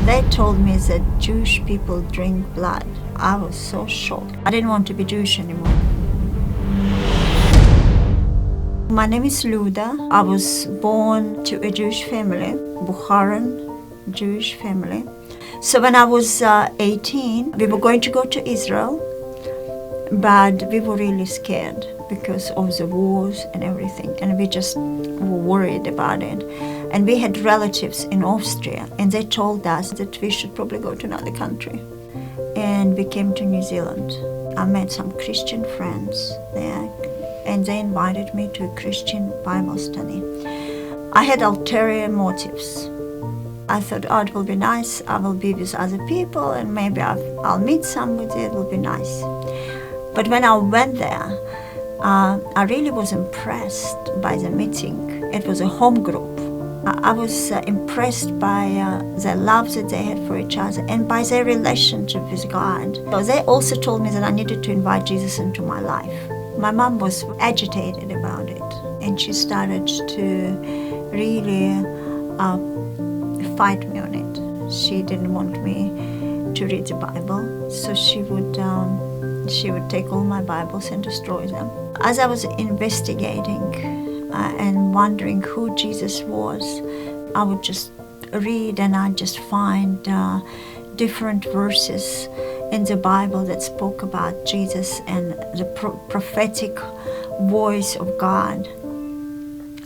They told me that Jewish people drink blood. I was so shocked. I didn't want to be Jewish anymore. My name is Luda. I was born to a Jewish family, Bukharian Jewish family. So when I was 18, we were going to go to Israel, but we were really scared because of the wars and everything, and we just were worried about it. And we had relatives in Austria, and they told us that we should probably go to another country. And we came to New Zealand. I met some Christian friends there, and they invited me to a Christian Bible study. I had ulterior motives. I thought, oh, it will be nice, I will be with other people, and maybe I'll meet somebody, it will be nice. But when I went there, I really was impressed by the meeting. It was a home group. I was impressed by the love that they had for each other and by their relationship with God. So they also told me that I needed to invite Jesus into my life. My mom was agitated about it, and she started to really fight me on it. She didn't want me to read the Bible, so she would take all my Bibles and destroy them. As I was investigating and wondering who Jesus was, I would just read, and I'd just find different verses in the Bible that spoke about Jesus and the prophetic voice of God.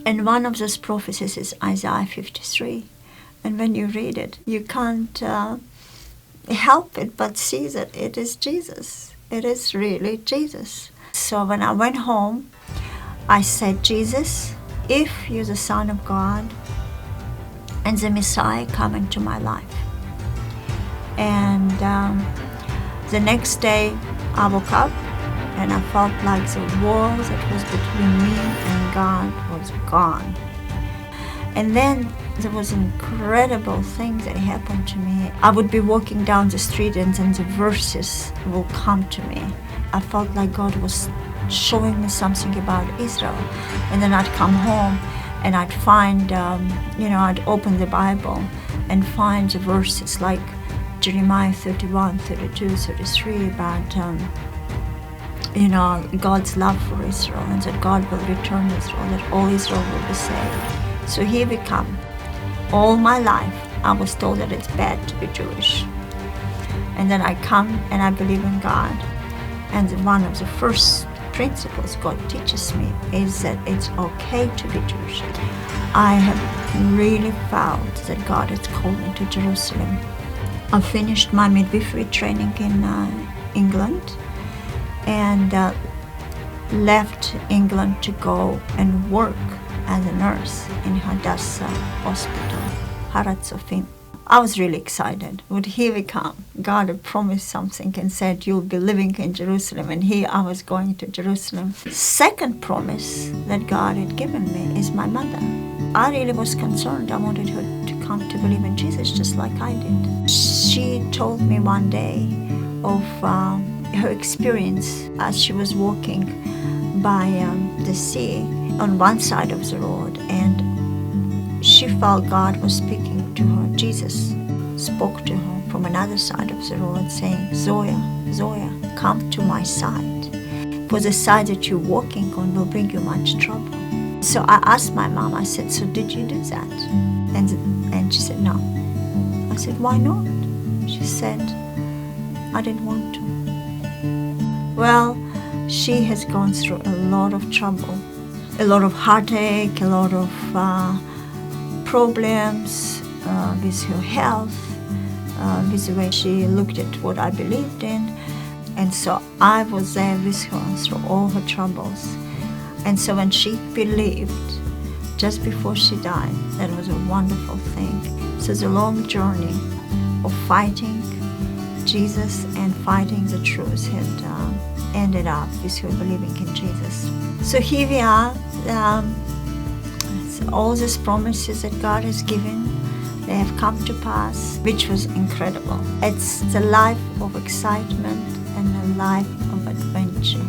And one of those prophecies is Isaiah 53. And when you read it, you can't help it but see that it is Jesus. It is really Jesus. So when I went home, I said, Jesus, if you're the Son of God and the Messiah, come into my life. And the next day I woke up and I felt like the wall that was between me and God was gone. And then there was an incredible thing that happened to me. I would be walking down the street and then the verses will come to me. I felt like God was showing me something about Israel. And then I'd come home and I'd find, I'd open the Bible and find the verses like Jeremiah 31, 32, 33 about, God's love for Israel and that God will return Israel, that all Israel will be saved. So here we come. All my life, I was told that it's bad to be Jewish. And then I come and I believe in God. And one of the first principles God teaches me is that it's okay to be Jewish. I have really felt that God has called me to Jerusalem. I finished my midwifery training in England and left England to go and work as a nurse in Hadassah Hospital, Harat Sofim. I was really excited. But here we come. God had promised something and said, you'll be living in Jerusalem. And here I was going to Jerusalem. Second promise that God had given me is my mother. I really was concerned. I wanted her to come to believe in Jesus just like I did. She told me one day of her experience as she was walking by the sea on one side of the road, and she felt God was speaking to her. Jesus spoke to her from another side of the road saying, Zoya, Zoya, come to my side. For the side that you're walking on will bring you much trouble. So I asked my mom, I said, so did you do that? And she said, no. I said, why not? She said, I didn't want to. Well, she has gone through a lot of trouble, a lot of heartache, a lot of problems with her health, with the way she looked at what I believed in. And so I was there with her through all her troubles. And so when she believed, just before she died, that was a wonderful thing. So the long journey of fighting Jesus and fighting the truth had ended up with her believing in Jesus. So here we are. All these promises that God has given, they have come to pass, which was incredible. It's the life of excitement and a life of adventure.